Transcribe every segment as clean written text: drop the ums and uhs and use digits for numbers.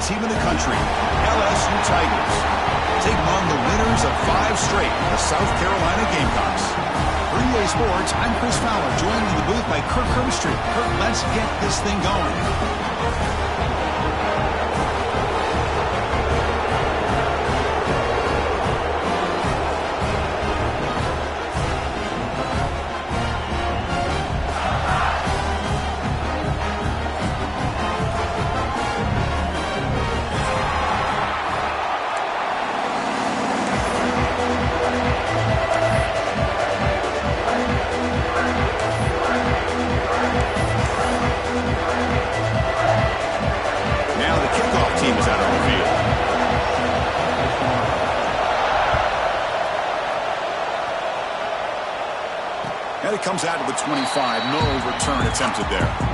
team in the country, LSU Tigers. Taking on the winners of 5 straight, the South Carolina Gamecocks. For EA Sports, I'm Chris Fowler, joined in the booth by Kirk Herbstreit. Kirk, let's get this thing going. And it comes out to the 25. No return attempted there.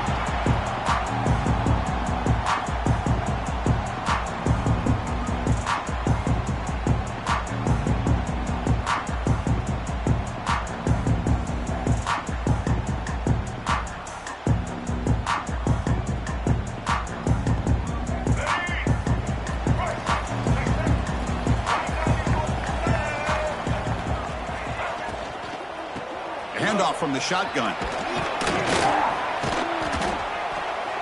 Handoff from the shotgun.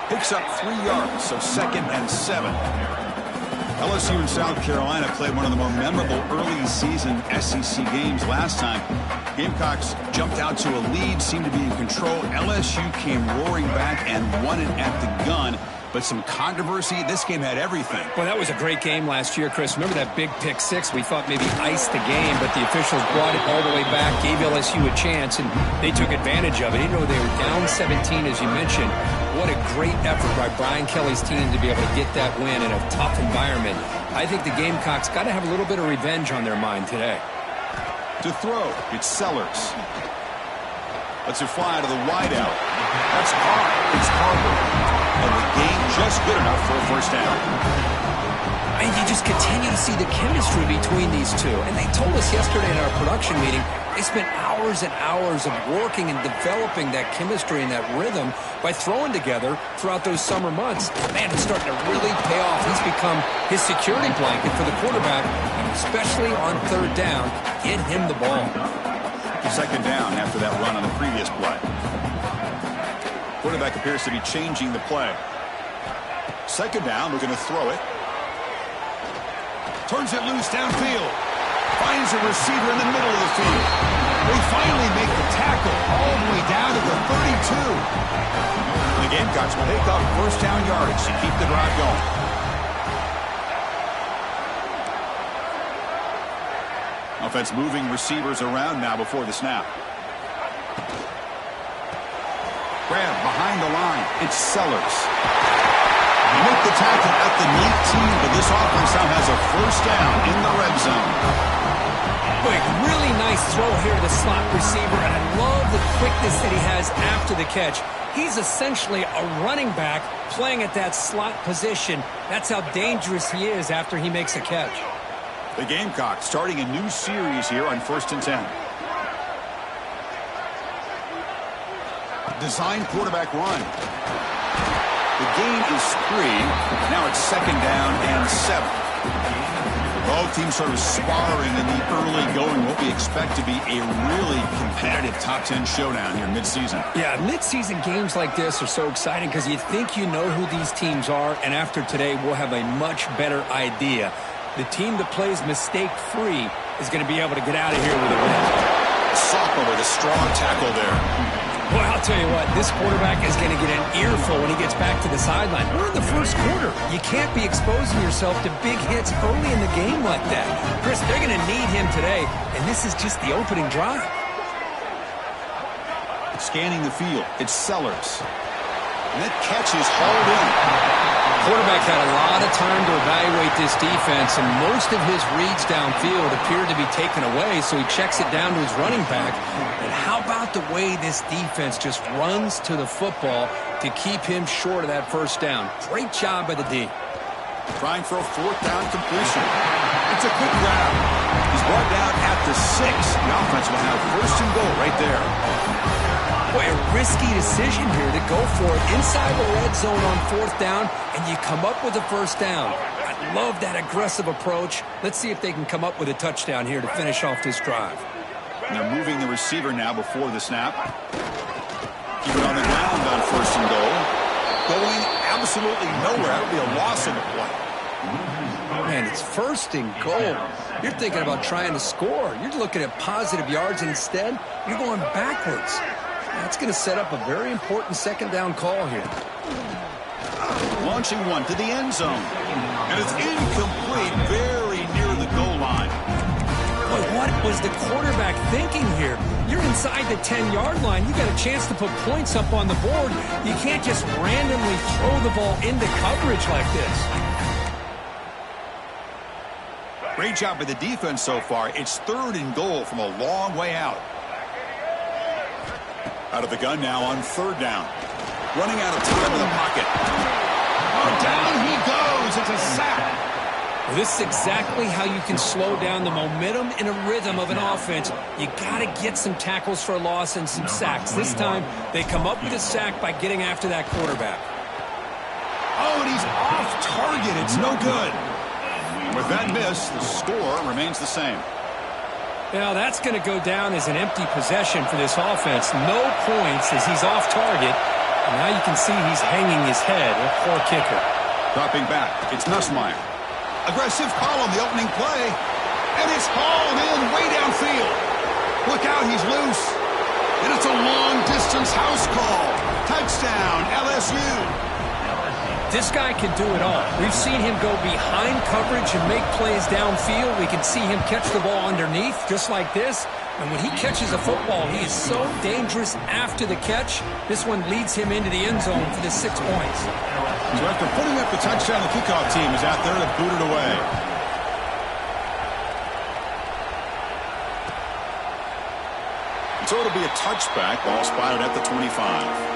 Picks up 3 yards, so 2nd and 7. LSU and South Carolina played one of the more memorable early season SEC games last time. Gamecocks jumped out to a lead, seemed to be in control. LSU came roaring back and won it at the gun. But some controversy. This game had everything. Well, that was a great game last year, Chris. Remember that big pick 6? We thought maybe iced the game, but the officials brought it all the way back, gave LSU a chance, and they took advantage of it. Even though they were down 17, as you mentioned, what a great effort by Brian Kelly's team to be able to get that win in a tough environment. I think the Gamecocks got to have a little bit of revenge on their mind today. To throw, it's Sellers. Lets it fly to the wideout. That's caught. It's Harper. And the game just good enough for a first down. And you just continue to see the chemistry between these two. And they told us yesterday in our production meeting, they spent hours and hours of working and developing that chemistry and that rhythm by throwing together throughout those summer months. Man, it's starting to really pay off. He's become his security blanket for the quarterback, and especially on 3rd down, get him the ball. 2nd down after that run on the previous play. Quarterback appears to be changing the play. 2nd down, we're going to throw it. Turns it loose downfield. Finds a receiver in the middle of the field. They finally make the tackle all the way down to the 32. The Gamecocks will pick up first down yardage to keep the drive going. Offense moving receivers around now before the snap. Grab behind the line. It's Sellers. They make the tackle at the 19, but this offense now has a first down in the red zone. Quick, really nice throw here to the slot receiver, and I love the quickness that he has after the catch. He's essentially a running back playing at that slot position. That's how dangerous he is after he makes a catch. The Gamecocks starting a new series here on 1st and 10. Design quarterback run. The gain is 3. Now it's 2nd down and 7. Both teams sort of sparring in the early going. What we expect to be a really competitive top 10 showdown here midseason. Yeah, midseason games like this are so exciting because you think you know who these teams are, and after today we'll have a much better idea. The team that plays mistake-free is going to be able to get out of here with a win. Soccer with a strong tackle there. Well, I'll tell you what, this quarterback is going to get an earful when he gets back to the sideline. We're in the first quarter. You can't be exposing yourself to big hits early in the game like that. Chris, they're going to need him today, and this is just the opening drive. Scanning the field, it's Sellers. And that catch is hauled in. Quarterback had a lot of time to evaluate this defense, and most of his reads downfield appeared to be taken away, so he checks it down to his running back. And how about the way this defense just runs to the football to keep him short of that first down? Great job by the D. Trying for a 4th down completion. It's a quick grab. He's brought down at the 6. The offense will have 1st and goal right there. Boy, a risky decision here to go for it inside the red zone on 4th down, and you come up with a first down. I love that aggressive approach. Let's see if they can come up with a touchdown here to finish off this drive. And they're moving the receiver now before the snap. Keep it on the ground on 1st and goal. Going absolutely nowhere. That would be a loss of the play. Man, it's 1st and goal. You're thinking about trying to score. You're looking at positive yards, and instead, you're going backwards. That's going to set up a very important 2nd down call here. Launching one to the end zone. And it's incomplete, very near the goal line. But what was the quarterback thinking here? You're inside the 10-yard line. You got a chance to put points up on the board. You can't just randomly throw the ball into coverage like this. Great job by the defense so far. It's 3rd and goal from a long way out. Out of the gun now on 3rd down. Running out of time in the pocket. Oh, down he goes. It's a sack. Well, this is exactly how you can slow down the momentum and a rhythm of an offense. You got to get some tackles for a loss and some sacks. This time, they come up with a sack by getting after that quarterback. Oh, and he's off target. It's no good. With that miss, the score remains the same. Now, that's going to go down as an empty possession for this offense. No points as he's off target. And now you can see he's hanging his head. A poor kicker. Dropping back, it's Nussmeier. Aggressive call on the opening play. And it's hauled in way downfield. Look out, he's loose. And it's a long-distance house call. Touchdown, LSU. This guy can do it all. We've seen him go behind coverage and make plays downfield. We can see him catch the ball underneath, just like this. And when he catches a football, he is so dangerous after the catch. This one leads him into the end zone for the 6 points. So after putting up the touchdown, the kickoff team is out there to boot it away. So it'll be a touchback. Ball spotted at the 25.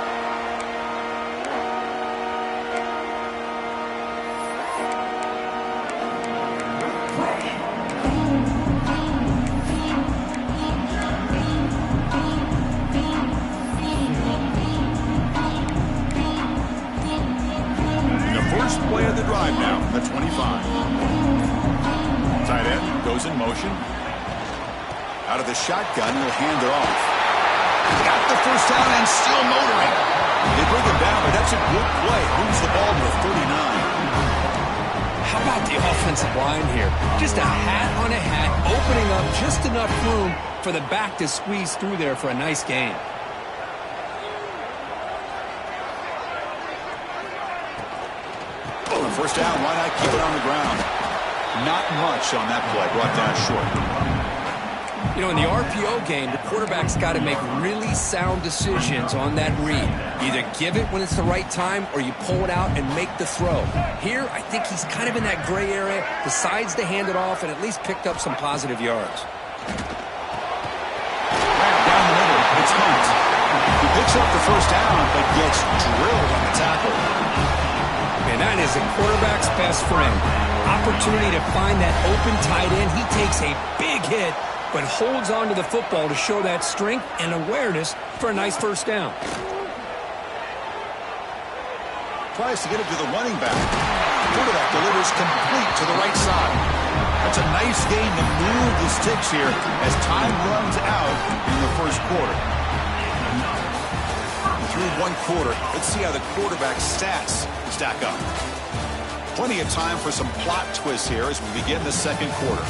Play of the drive now, the 25. Tight end goes in motion. Out of the shotgun, he'll hand it off. Got the first down and still motoring. They bring him down, but that's a good play. Moves the ball to the 39. How about the offensive line here? Just a hat on a hat, opening up just enough room for the back to squeeze through there for a nice gain. First down, why not keep it on the ground? Not much on that play, brought down short. You know, in the RPO game, the quarterback's got to make really sound decisions on that read. Either give it when it's the right time or you pull it out and make the throw. Here, I think he's kind of in that gray area, decides to hand it off and at least picked up some positive yards. Down the middle, it's Hunt. He picks up the first down but gets drilled on the tackle. And that is a quarterback's best friend. Opportunity to find that open tight end. He takes a big hit, but holds on to the football to show that strength and awareness for a nice first down. Tries to get it to the running back. Quarterback delivers complete to the right side. That's a nice gain to move the sticks here as time runs out in the first quarter. Through one quarter, let's see how the quarterback's stats stack up. Plenty of time for some plot twists here as we begin the second quarter.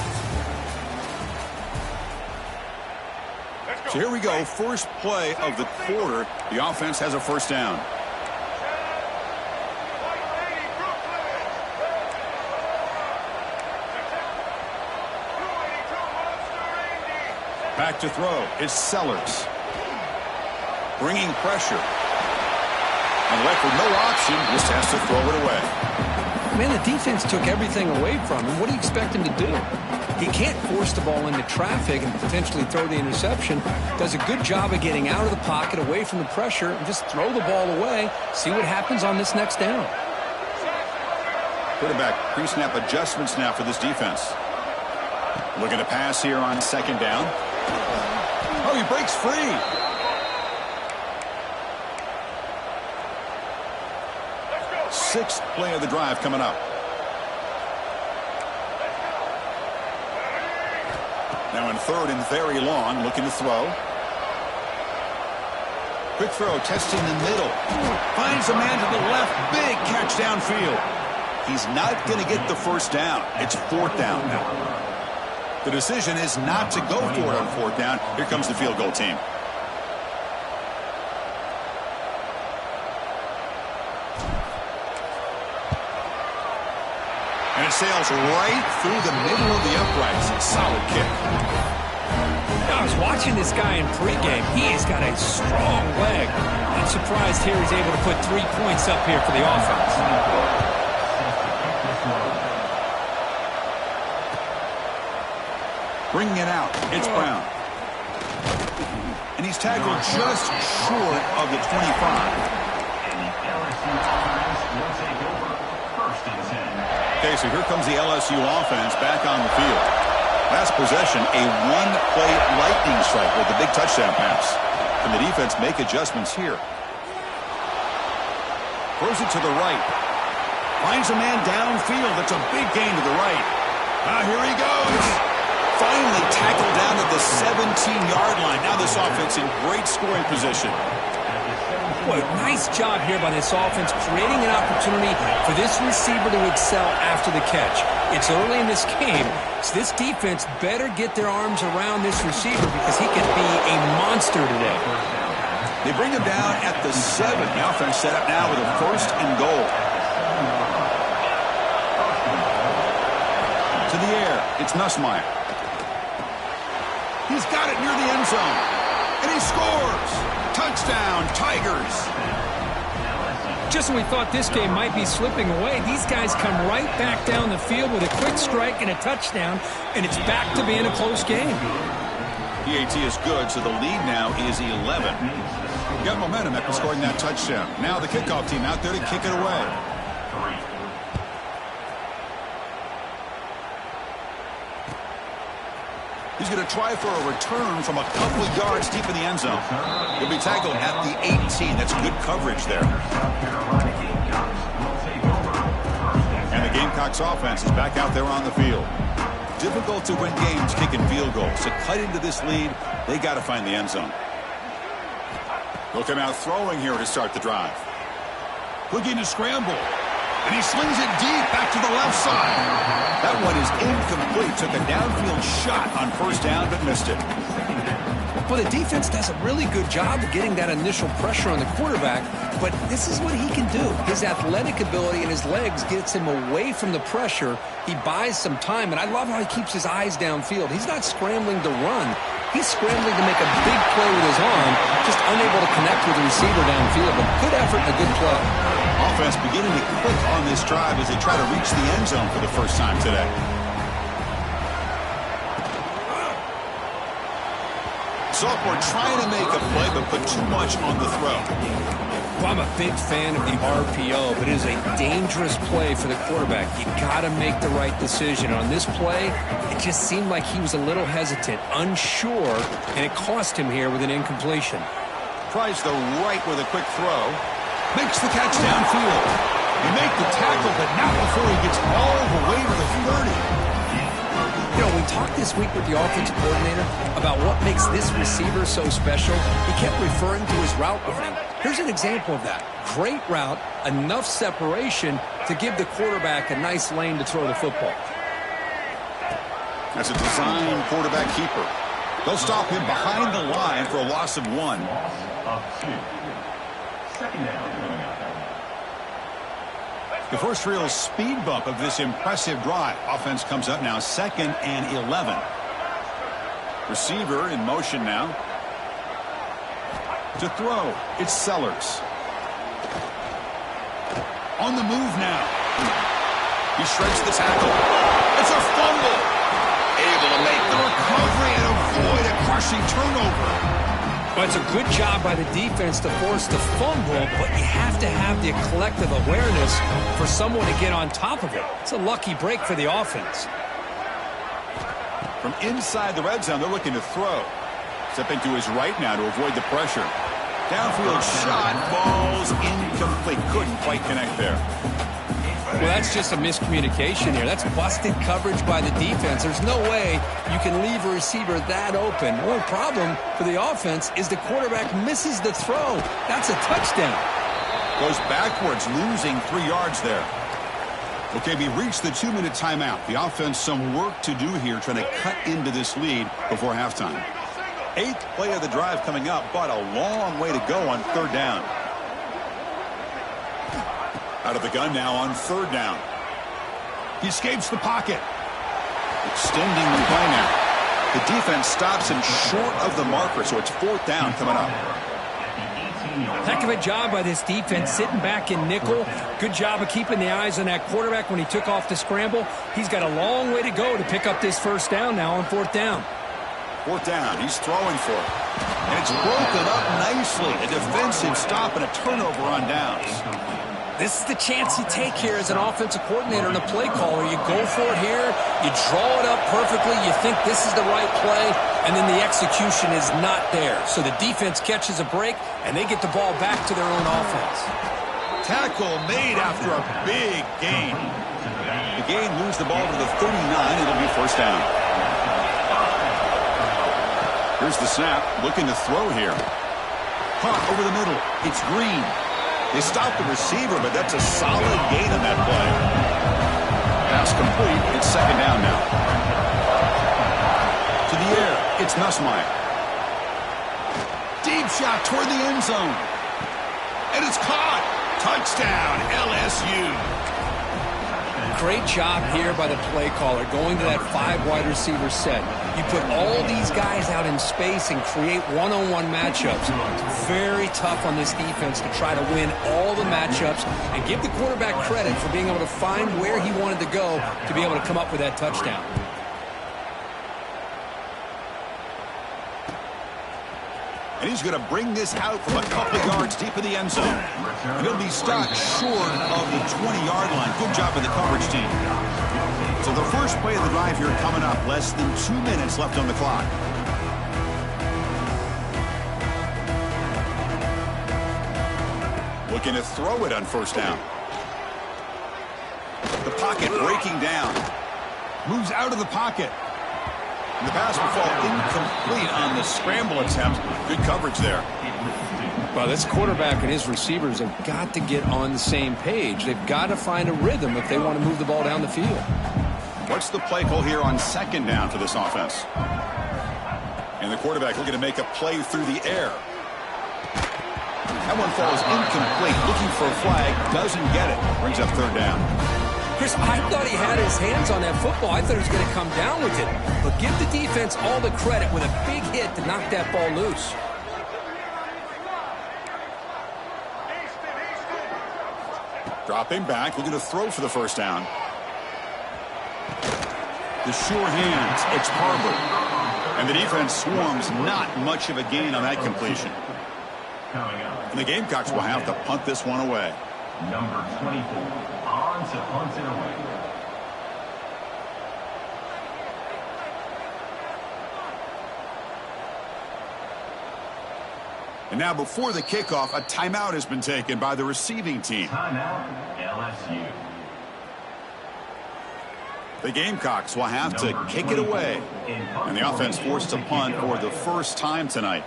So here we go, first play of the quarter. The offense has a first down. Back to throw, it's Sellers. Bringing pressure. And left with no option, just has to throw it away. Man, the defense took everything away from him. What do you expect him to do? He can't force the ball into traffic and potentially throw the interception. Does a good job of getting out of the pocket, away from the pressure, and just throw the ball away. See what happens on this next down. Quarterback pre-snap adjustments now for this defense. Looking to pass here on second down. Oh, he breaks free. sixth play of the drive coming up. Now in third and very long, looking to throw. Quick throw, testing the middle. Finds a man to the left. Big catch downfield. He's not going to get the first down. It's fourth down now. The decision is not to go for it on fourth down. Here comes the field goal team. And it sails right through the middle of the uprights. Solid kick. I was watching this guy in pregame. He has got a strong leg. I'm surprised here he's able to put 3 points up here for the offense. Bringing it out. It's Brown. And he's tackled just short of the 25. Okay, so here comes the LSU offense back on the field. Last possession, a one-play lightning strike with the big touchdown pass. Can the defense make adjustments here? Throws it to the right. Finds a man downfield. That's a big gain to the right. Here he goes. Finally tackled down at the 17-yard line. Now this offense in great scoring position. Boy, nice job here by this offense, creating an opportunity for this receiver to excel after the catch. It's early in this game, so this defense better get their arms around this receiver because he could be a monster today. They bring him down at the 7. The offense set up now with a first and goal. To the air, it's Nussmeier. He's got it near the end zone, and he scores. Touchdown, Tigers. Just when we thought this game might be slipping away, these guys come right back down the field with a quick strike and a touchdown, and it's back to being a close game. PAT is good, so the lead now is 11. Got momentum after scoring that touchdown. Now the kickoff team out there to kick it away. He's going to try for a return from a couple of yards deep in the end zone. He'll be tackled at the 18. That's good coverage there. And the Gamecocks offense is back out there on the field. Difficult to win games kicking field goals. To cut into this lead, they got to find the end zone. They'll come out throwing here to start the drive. Looking to scramble. And he slings it deep back to the left side. That one is incomplete. Took a downfield shot on first down, but missed it. Well, the defense does a really good job of getting that initial pressure on the quarterback, but this is what he can do. His athletic ability and his legs gets him away from the pressure. He buys some time, and I love how he keeps his eyes downfield. He's not scrambling to run. He's scrambling to make a big play with his arm, just unable to connect with the receiver downfield. But good effort and a good play. Offense beginning to click on this drive as they try to reach the end zone for the first time today. Sophomore trying to make a play, but put too much on the throw. Well, I'm a big fan of the RPO, but it is a dangerous play for the quarterback. You got to make the right decision. On this play, it just seemed like he was a little hesitant, unsure, and it cost him here with an incompletion. Tries the right with a quick throw. Makes the catch downfield. He make the tackle, but not before he gets all the way to the 30. You know, we talked this week with the offensive coordinator about what makes this receiver so special. He kept referring to his route running. Here's an example of that. Great route, enough separation to give the quarterback a nice lane to throw the football. That's a design quarterback keeper. They'll stop him behind the line for a loss of 1. Second down. The first real speed bump of this impressive drive. Offense comes up now, 2nd and 11. Receiver in motion now. To throw, it's Sellers. On the move now. He shreds the tackle. It's a fumble. Able to make the recovery and avoid a crushing turnover. Well, it's a good job by the defense to force the fumble, but you have to have the collective awareness for someone to get on top of it. It's a lucky break for the offense. From inside the red zone, they're looking to throw. Stepping to his right now to avoid the pressure. Downfield shot falls incomplete. Couldn't quite connect there. Well, that's just a miscommunication here. That's busted coverage by the defense. There's no way you can leave a receiver that open. One problem for the offense is the quarterback misses the throw. That's a touchdown. Goes backwards, losing 3 yards there. Okay, we reached the 2-minute timeout. The offense some work to do here, trying to cut into this lead before halftime. 8th play of the drive coming up, but a long way to go on 3rd down. Out of the gun now on 3rd down. He escapes the pocket. Extending the play now. The defense stops him short of the marker, so it's 4th down coming up. Heck of a job by this defense sitting back in nickel. Good job of keeping the eyes on that quarterback when he took off the scramble. He's got a long way to go to pick up this 1st down now on 4th down. 4th down. He's throwing for it. And it's broken up nicely. A defensive stop and a turnover on downs. This is the chance you take here as an offensive coordinator and a play caller. You go for it here. You draw it up perfectly. You think this is the right play, and then the execution is not there. So the defense catches a break, and they get the ball back to their own offense. Tackle made after a big gain. The gain moves the ball to the 39. It'll be 1st down. Here's the snap. Looking to throw here. Caught over the middle. It's Green. They stop the receiver, but that's a solid gain on that play. Pass complete. It's 2nd down now. To the air. It's Ncaa. Deep shot toward the end zone. And it's caught. Touchdown, LSU. Great job here by the play caller, going to that 5 wide receiver set. You put all these guys out in space and create one-on-one matchups. It's very tough on this defense to try to win all the matchups and give the quarterback credit for being able to find where he wanted to go to be able to come up with that touchdown. And he's going to bring this out from a couple yards deep in the end zone. And he'll be stopped short of the 20-yard line. Good job by the coverage team. So the first play of the drive here coming up. Less than 2 minutes left on the clock. Looking to throw it on 1st down. The pocket breaking down. Moves out of the pocket. And the pass will fall incomplete on the scramble attempt. Good coverage there. Well, this quarterback and his receivers have got to get on the same page. They've got to find a rhythm if they want to move the ball down the field. What's the play call here on 2nd down for this offense? And the quarterback looking to make a play through the air. That one falls incomplete. Looking for a flag. Doesn't get it. Brings up 3rd down. Chris, I thought he had his hands on that football. I thought he was going to come down with it. But give the defense all the credit with a big hit to knock that ball loose. Dropping back, looking to throw for the 1st down. The sure hands, it's Harbor. And the defense swarms, not much of a gain on that completion. And the Gamecocks will have to punt this one away. Number 24. On to punt it away. And now before the kickoff, a timeout has been taken by the receiving team. Timeout, LSU. The Gamecocks will have to kick it away. And the offense forced to punt for the 1st time tonight.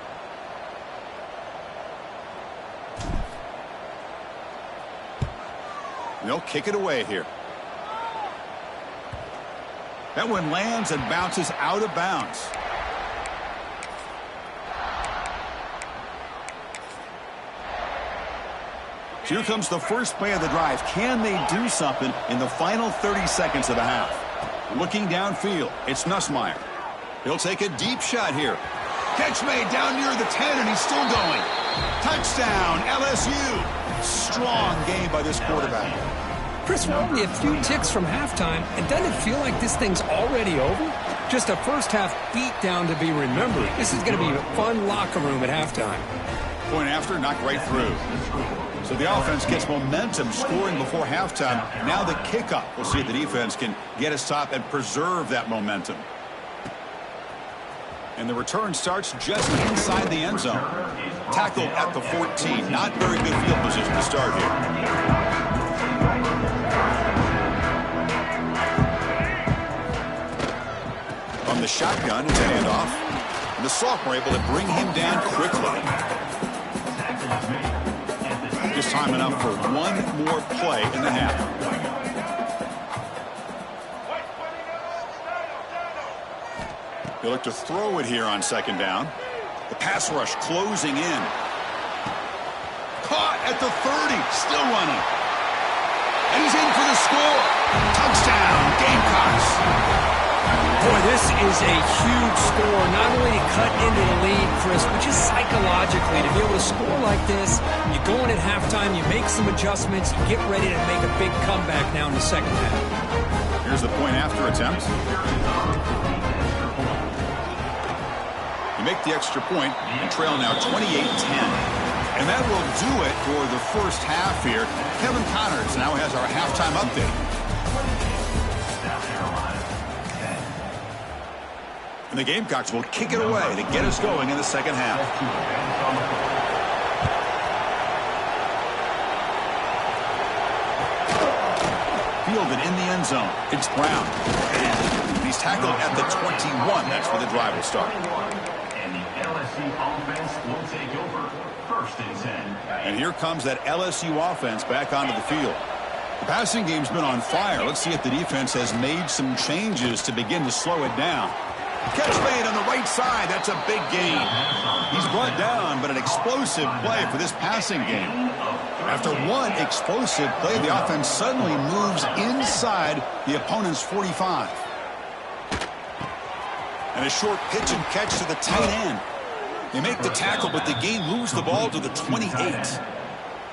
They'll kick it away here. That one lands and bounces out of bounds. Here comes the first play of the drive. Can they do something in the final 30 seconds of the half? Looking downfield, it's Ncaa. He'll take a deep shot here. Catch made down near the 10, and he's still going. Touchdown, LSU. Strong game by this quarterback. Chris, we're only a few ticks from halftime, and doesn't it feel like this thing's already over? Just a first-half beatdown to be remembered. This is going to be a fun locker room at halftime. Point after, knocked right through. So the offense gets momentum scoring before halftime. Now the kickoff. We'll see if the defense can get a stop and preserve that momentum. And the return starts just inside the end zone. Tackled at the 14. Not very good field position to start here. From the shotgun, it's a handoff. And the sophomore able to bring him down quickly. Just time enough for one more play in the half. They look to throw it here on second down. The pass rush closing in. Caught at the 30. Still running. And he's in for the score. Touchdown, Gamecocks. Boy, this is a huge score. Not only to cut into the lead, Chris, but just psychologically to be able to score like this. You go in at halftime, you make some adjustments, you get ready to make a big comeback now in the second half. Here's the point after attempt. You make the extra point and trail now 28-10. And that will do it for the first half here. Kevin Connors now has our halftime update. And the Gamecocks will kick it away to get us going in the second half. Fielded in the end zone. It's Brown. And he's tackled at the 21. That's where the drive will start. And the LSU offense will take over 1st and 10. And here comes that LSU offense back onto the field. The passing game's been on fire. Let's see if the defense has made some changes to begin to slow it down. Catch made on the right side. That's a big gain. He's brought down, but an explosive play for this passing game. After one explosive play, the offense suddenly moves inside the opponent's 45. And a short pitch and catch to the tight end. They make the tackle, but the game moves the ball to the 28.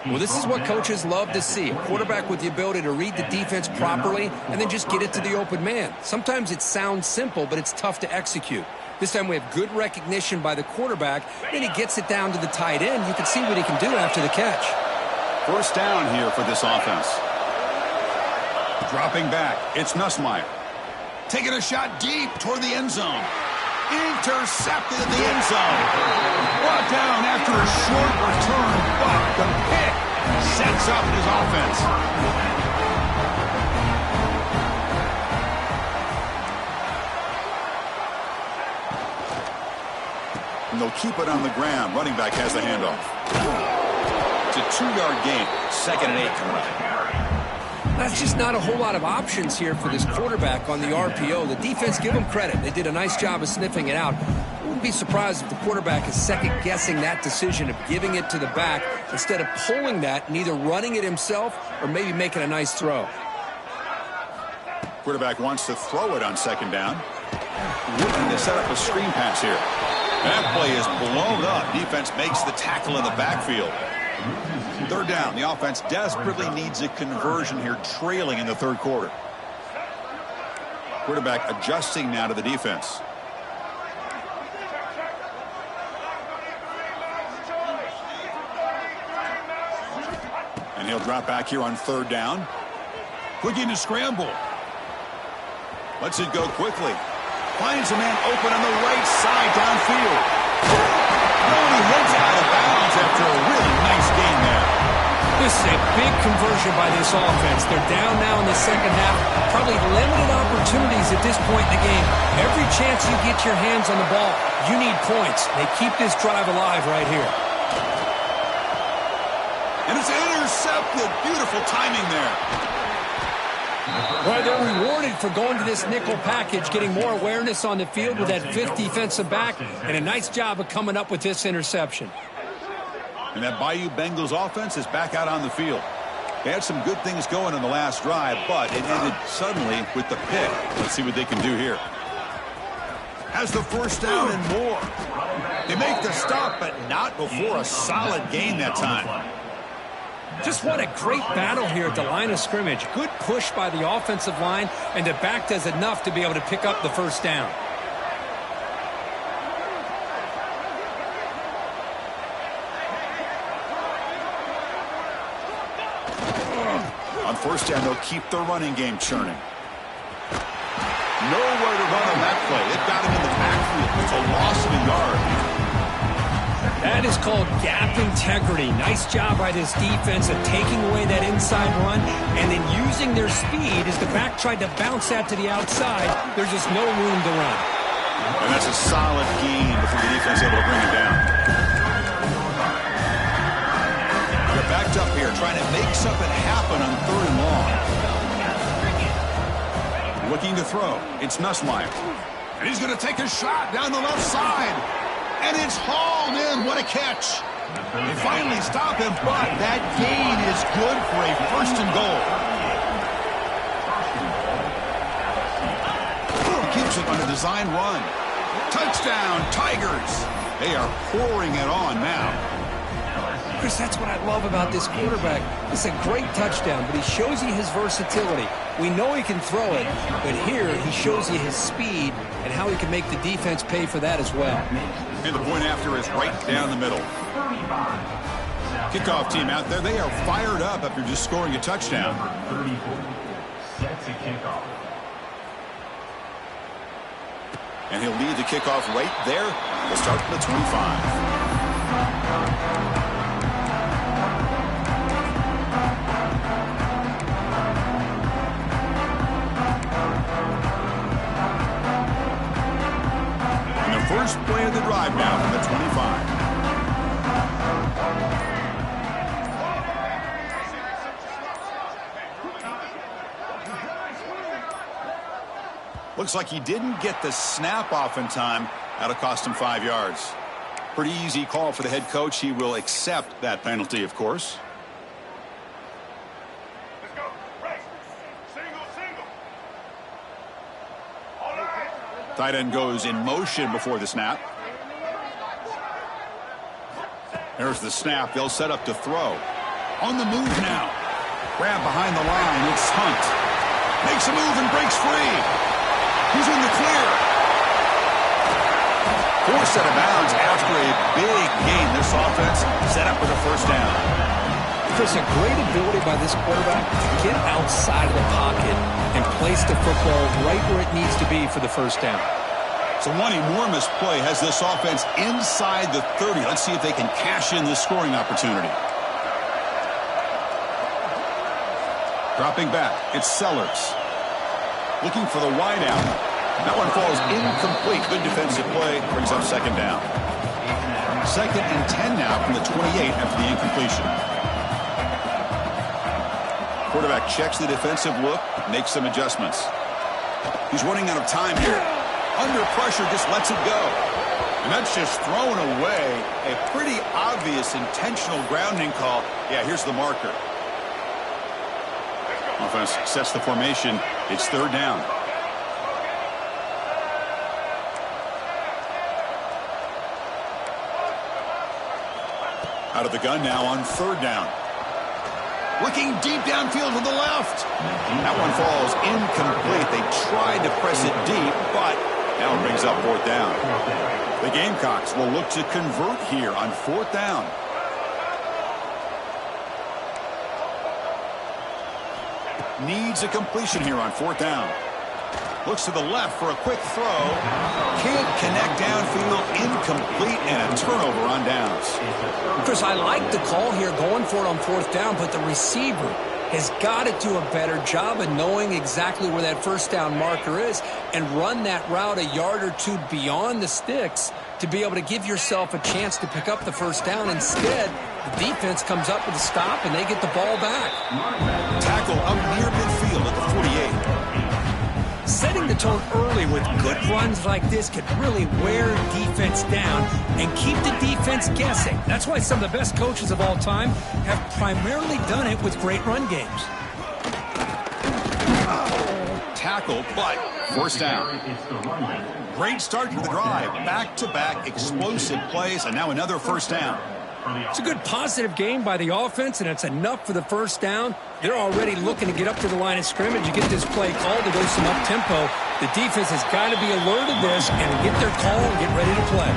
Well, this is what coaches love to see. A quarterback with the ability to read the defense properly and then just get it to the open man. Sometimes it sounds simple, but it's tough to execute. This time we have good recognition by the quarterback. Then he gets it down to the tight end. You can see what he can do after the catch. First down here for this offense. Dropping back, it's Nussmeier. Taking a shot deep toward the end zone. Intercepted in the end zone. Brought down after a short return, but the pick sets up his offense. And they'll keep it on the ground. Running back has the handoff. It's a 2-yard gain. 2nd and 8 coming up. That's just not a whole lot of options here for this quarterback on the RPO. The defense, give them credit. They did a nice job of sniffing it out. I wouldn't be surprised if the quarterback is second-guessing that decision of giving it to the back instead of pulling that and either running it himself or maybe making a nice throw. Quarterback wants to throw it on second down. Looking to set up a screen pass here. That play is blown up. Defense makes the tackle in the backfield. 3rd down. The offense desperately needs a conversion here, trailing in the 3rd quarter. Quarterback adjusting now to the defense. And he'll drop back here on 3rd down. Looking to scramble. Lets it go quickly. Finds a man open on the right side downfield. He heads out of bounds after a really nice game there. This is a big conversion by this offense. They're down now in the second half. Probably limited opportunities at this point in the game. Every chance you get your hands on the ball, you need points. They keep this drive alive right here. And it's intercepted. Beautiful timing there. Well, they're rewarded for going to this nickel package, getting more awareness on the field with that 5th defensive back, and a nice job of coming up with this interception. And that Bayou Bengals offense is back out on the field. They had some good things going in the last drive, but it ended suddenly with the pick. Let's see what they can do here. Has the first down and more. They make the stop, but not before a solid gain that time. Just what a great battle here at the line of scrimmage. Good push by the offensive line, and the back does enough to be able to pick up the first down. On first down, they'll keep the running game churning. Nowhere to run on that play. It got him in the backfield. It's a loss of a yard. That is called gap integrity. Nice job by this defense of taking away that inside run and then using their speed as the back tried to bounce that to the outside. There's just no room to run. And that's a solid gain before the defense able to bring it down. They're backed up here trying to make something happen on 3rd and long. Looking to throw. It's Nussmeier. And he's going to take a shot down the left side. And it's hauled in. What a catch. They finally stop him, but that gain is good for a 1st and goal. He keeps it on a design run. Touchdown, Tigers. They are pouring it on now. Chris, that's what I love about this quarterback. It's a great touchdown, but he shows you his versatility. We know he can throw it, but here he shows you his speed and how he can make the defense pay for that as well. And the point after is right down the middle. Kickoff team out there, they are fired up after just scoring a touchdown. Set to kickoff. And he'll lead the kickoff right there. We'll start from the 25. First play of the drive now from the 25. Looks like he didn't get the snap off in time. That'll cost him 5 yards. Pretty easy call for the head coach. He will accept that penalty, of course. Let's go. Right. Single. All right. Tight end goes in motion before the snap. There's the snap. They'll set up to throw. On the move now. Grab behind the line. It's Hunt. Makes a move and breaks free. He's in the clear. Forced out of bounds after a big gain. This offense set up with a 1st down. Chris, a great ability by this quarterback to get outside of the pocket and place the football right where it needs to be for the 1st down. So one enormous play has this offense inside the 30. Let's see if they can cash in this scoring opportunity. Dropping back, it's Sellers. Looking for the wideout. That one falls incomplete. Good defensive play. Brings up 2nd down. 2nd and 10 now from the 28 after the incompletion. Quarterback checks the defensive look, makes some adjustments. He's running out of time here. Under pressure, just lets it go. And that's just thrown away. A pretty obvious intentional grounding call. Yeah, here's the marker. Offense sets the formation. It's 3rd down. Out of the gun now on 3rd down. Looking deep downfield to the left. That one falls incomplete. They tried to press it deep, but now it brings up 4th down. The Gamecocks will look to convert here on 4th down. Needs a completion here on 4th down. Looks to the left for a quick throw. Can't connect downfield. Incomplete and a turnover on downs. Chris, I like the call here going for it on 4th down, but the receiver has got to do a better job of knowing exactly where that 1st down marker is and run that route a yard or two beyond the sticks to be able to give yourself a chance to pick up the 1st down. Instead, the defense comes up with a stop and they get the ball back. Tackle up near midfield at the 48. Setting the tone early with good runs like this can really wear defense down and keep the defense guessing. That's why some of the best coaches of all time have primarily done it with great run games. Tackle, but 1st down. Great start to the drive. Back-to-back explosive plays, and now another 1st down. It's a good positive game by the offense, and it's enough for the 1st down. They're already looking to get up to the line of scrimmage. You get this play called to go some up-tempo. The defense has got to be alert of this and get their call and get ready to play.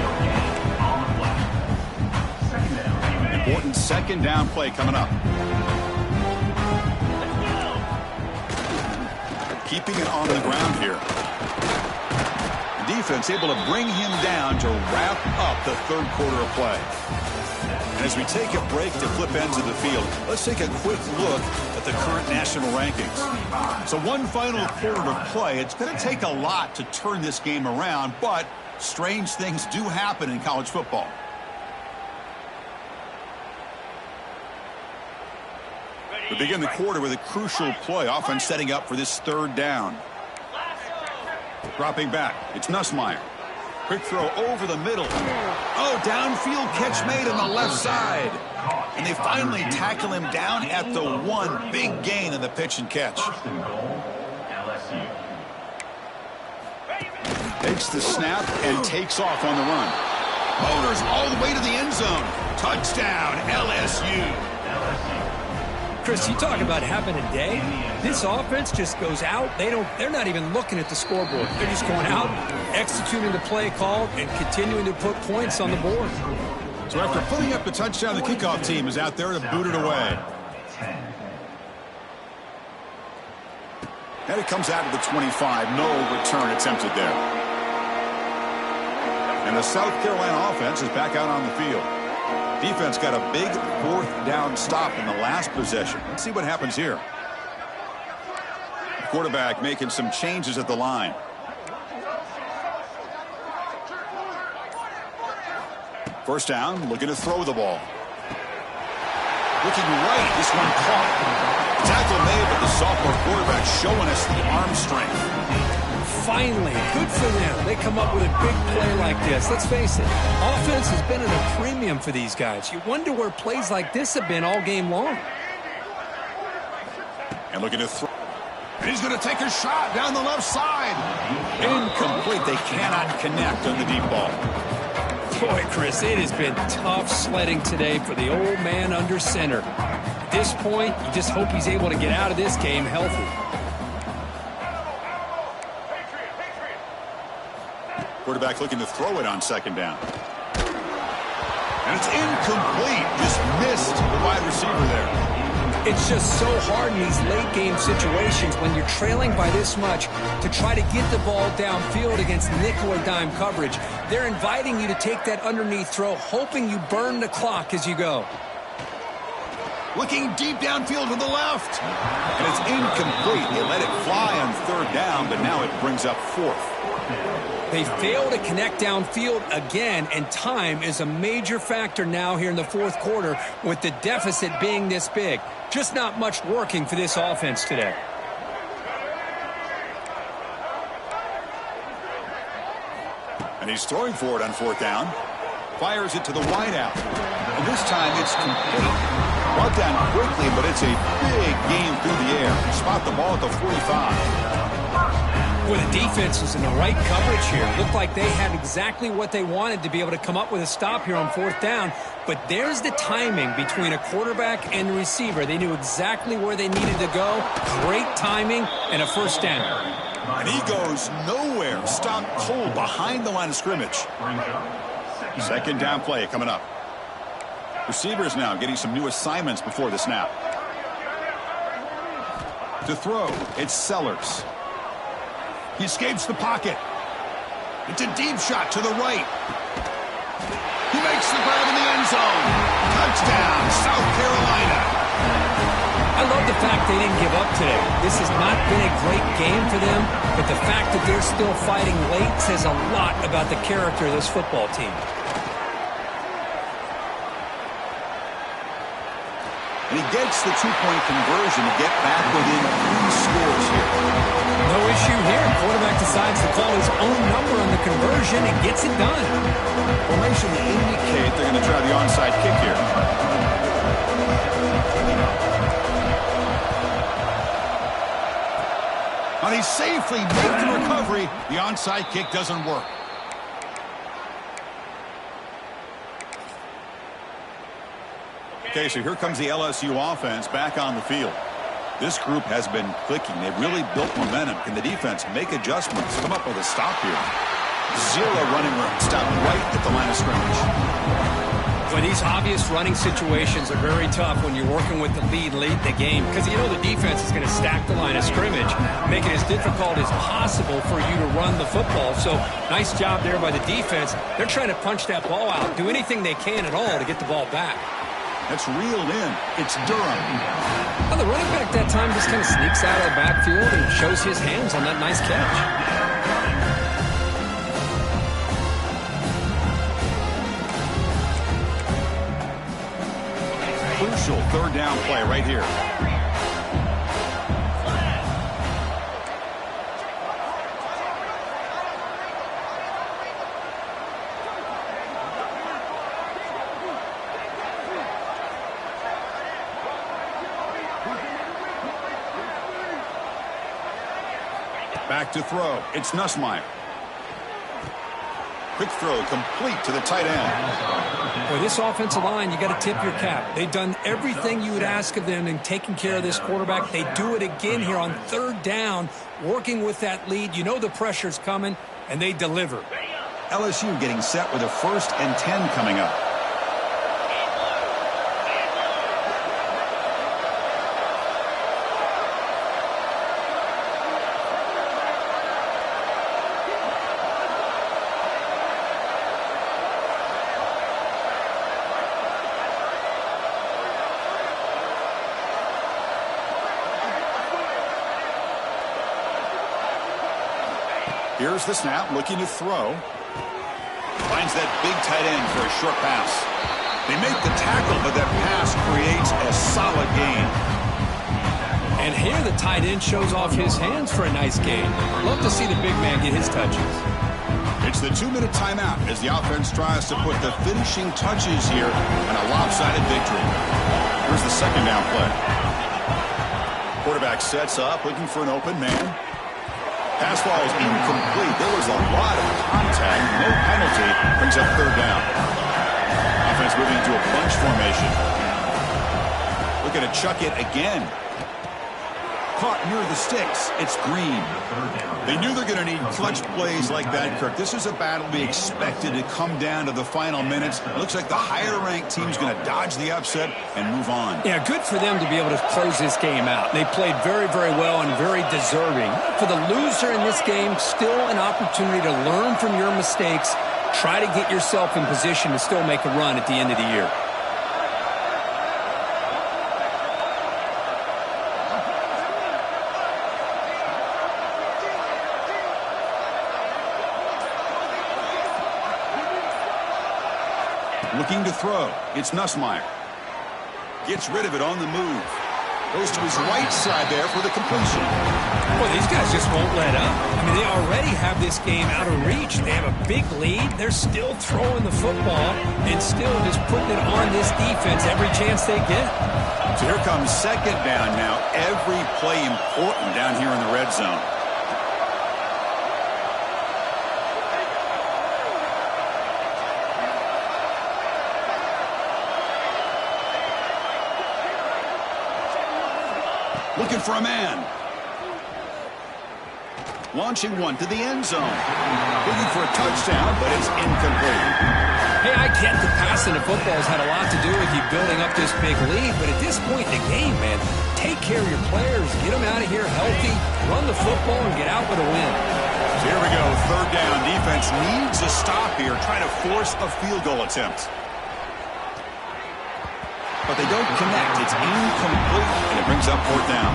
Important 2nd down play coming up. Keeping it on the ground here. The defense able to bring him down to wrap up the 3rd quarter of play. And as we take a break to flip ends of the field, let's take a quick look at the current national rankings. So one final quarter to play. It's going to take a lot to turn this game around, but strange things do happen in college football. We begin the quarter with a crucial play. Offense setting up for this third down. Dropping back. It's Nussmeier. Quick throw over the middle. Oh, downfield catch made on the left side. And they finally tackle him down at the 1. Big gain in the pitch and catch. Takes the snap and takes off on the run. Motors all the way to the end zone. Touchdown, LSU. Chris, you talk about having a day. This offense just goes out. They're not even looking at the scoreboard. They're just going out, executing the play called, and continuing to put points on the board. So after putting up the touchdown, the kickoff team is out there to boot it away. And it comes out of the 25. No return attempted there. And the South Carolina offense is back out on the field. Defense got a big fourth down stop in the last possession. Let's see what happens here. Quarterback making some changes at the line. First down, looking to throw the ball. Looking right, this one caught. Tackle made, but the sophomore quarterback showing us the arm strength. Finally, good for them. They come up with a big play like this. Let's face it, offense has been at a premium for these guys. You wonder where plays like this have been all game long. And looking to throw. And he's going to take a shot down the left side. Incomplete. They cannot connect on the deep ball. Boy, Chris, it has been tough sledding today for the old man under center. At this point, you just hope he's able to get out of this game healthy. Quarterback looking to throw it on second down. And it's incomplete. Just missed the wide receiver there. It's just so hard in these late game situations when you're trailing by this much to try to get the ball downfield against nickel or dime coverage. They're inviting you to take that underneath throw, hoping you burn the clock as you go. Looking deep downfield to the left. And it's incomplete. They let it fly on third down, but now it brings up fourth. They fail to connect downfield again, and time is a major factor now here in the fourth quarter with the deficit being this big. Just not much working for this offense today. And he's throwing for it on fourth down. Fires it to the wideout. And this time it's complete. Brought down quickly, but it's a big gain through the air. Spot the ball at the 45. Well, the defense was in the right coverage here. Looked like they had exactly what they wanted to be able to come up with a stop here on fourth down. But there's the timing between a quarterback and the receiver. They knew exactly where they needed to go. Great timing and a first down. And he goes nowhere. Stopped cold behind the line of scrimmage. Second down play coming up. Receivers now getting some new assignments before the snap. To throw, it's Sellers. He escapes the pocket. It's a deep shot to the right. He makes the grab in the end zone. Touchdown, South Carolina. I love the fact they didn't give up today. This has not been a great game for them, but the fact that they're still fighting late says a lot about the character of this football team. And he gets the two-point conversion to get back within 3 scores here. No issue here. Quarterback decides to call his own number on the conversion and gets it done. Formation indicate they're going to try the onside kick here. And he safely makes the recovery. The onside kick doesn't work. Okay, so here comes the LSU offense back on the field. This group has been clicking. They've really built momentum. Can the defense make adjustments? Come up with a stop here. 0 running room. Stop right at the line of scrimmage. Well, these obvious running situations are very tough when you're working with the lead late in the game because you know the defense is going to stack the line of scrimmage, make it as difficult as possible for you to run the football. So nice job there by the defense. They're trying to punch that ball out, do anything they can at all to get the ball back. That's reeled in. It's Durham. Well, the running back that time just kind of sneaks out of the backfield and shows his hands on that nice catch. Crucial third down play right here. Back to throw. It's Nussmeier. Quick throw complete to the tight end. Boy, this offensive line, you got to tip your cap. They've done everything you would ask of them in taking care of this quarterback. They do it again here on third down, working with that lead. You know the pressure's coming, and they deliver. LSU getting set with a 1st and 10 coming up. Here's the snap, looking to throw. Finds that big tight end for a short pass. They make the tackle, but that pass creates a solid gain. And here the tight end shows off his hands for a nice gain. Love to see the big man get his touches. It's the 2-minute timeout as the offense tries to put the finishing touches here on a lopsided victory. Here's the second down play. Quarterback sets up, looking for an open man. Pass ball is incomplete. There was a lot of contact. No penalty. Brings up third down. Offense moving into a bunch formation. Looking to chuck it again. Caught near the sticks. It's Green. They knew they're going to need clutch plays like that, Kirk. This is a battle we expected to come down to the final minutes. Looks like the higher-ranked team's going to dodge the upset and move on. Yeah, good for them to be able to close this game out. They played very, very well and very deserving. For the loser in this game, still an opportunity to learn from your mistakes. Try to get yourself in position to still make a run at the end of the year. Looking to throw. It's Nussmeier. Gets rid of it on the move. Goes to his right side there for the completion. Well, these guys just won't let up. I mean, they already have this game out of reach. They have a big lead. They're still throwing the football and still just putting it on this defense every chance they get. So here comes second down now. Every play important down here in the red zone. Looking for a man. Launching one to the end zone. Looking for a touchdown, but it's incomplete. Hey, I get the passing of football has had a lot to do with you building up this big lead, but at this point in the game, man, take care of your players. Get them out of here healthy, run the football, and get out with a win. So here we go, third down. Defense needs a stop here, trying to force a field goal attempt. But they don't connect. It's incomplete, and it brings up fourth down.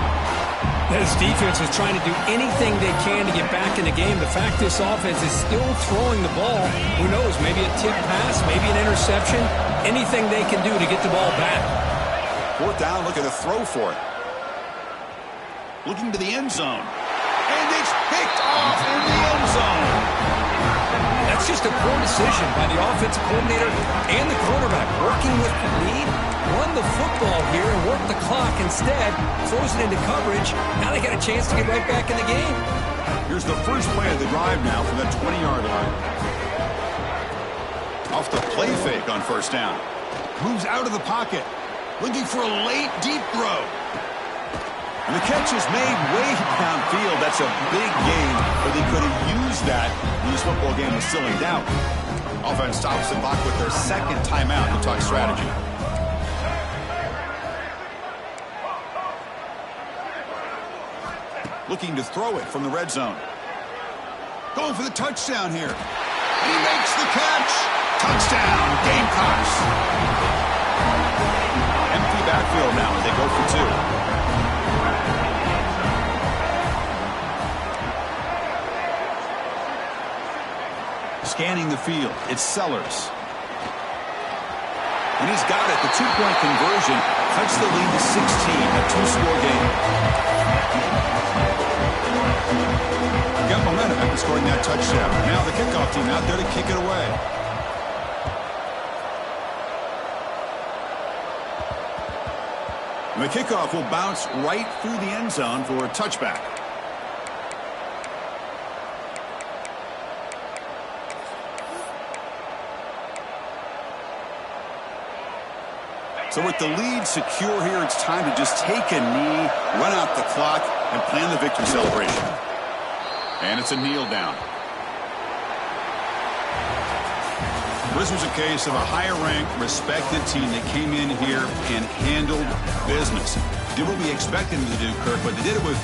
This defense is trying to do anything they can to get back in the game. The fact this offense is still throwing the ball, who knows, maybe a tip pass, maybe an interception, anything they can do to get the ball back. Fourth down, looking to throw for it. Looking to the end zone. And it's picked off in the end zone. That's just a poor decision by the offensive coordinator and the quarterback. Working with the lead, run the football here and work the clock instead. Throws it into coverage. Now they got a chance to get right back in the game. Here's the first play of the drive now from the 20-yard line. Off the play fake on first down. Moves out of the pocket. Looking for a late, deep throw. And the catch is made way downfield. That's a big gain, but they could have used that when this football game was still in doubt. Offense stops the clock with their second timeout to talk strategy. Looking to throw it from the red zone. Going for the touchdown here. And he makes the catch. Touchdown, Gamecocks. Empty backfield now, and they go for two. Scanning the field, it's Sellers. And he's got it. The two-point conversion cuts the lead to 16, a two-score game. Got momentum after scoring that touchdown. Now the kickoff team out there to kick it away. And the kickoff will bounce right through the end zone for a touchback. So with the lead secure here, it's time to just take a knee, run out the clock, and plan the victory celebration. And it's a kneel down. This was a case of a higher-ranked, respected team that came in here and handled business. Did what we expected them to do, Kirk, but they did it with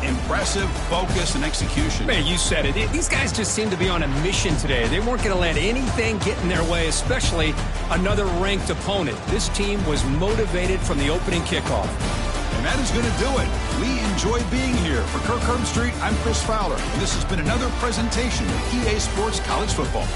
impressive focus and execution. Man, you said it. These guys just seem to be on a mission today. They weren't going to let anything get in their way, especially another ranked opponent. This team was motivated from the opening kickoff. And that is going to do it. We enjoy being here. For Kirk Herbstreit, I'm Chris Fowler, and this has been another presentation of EA Sports College Football.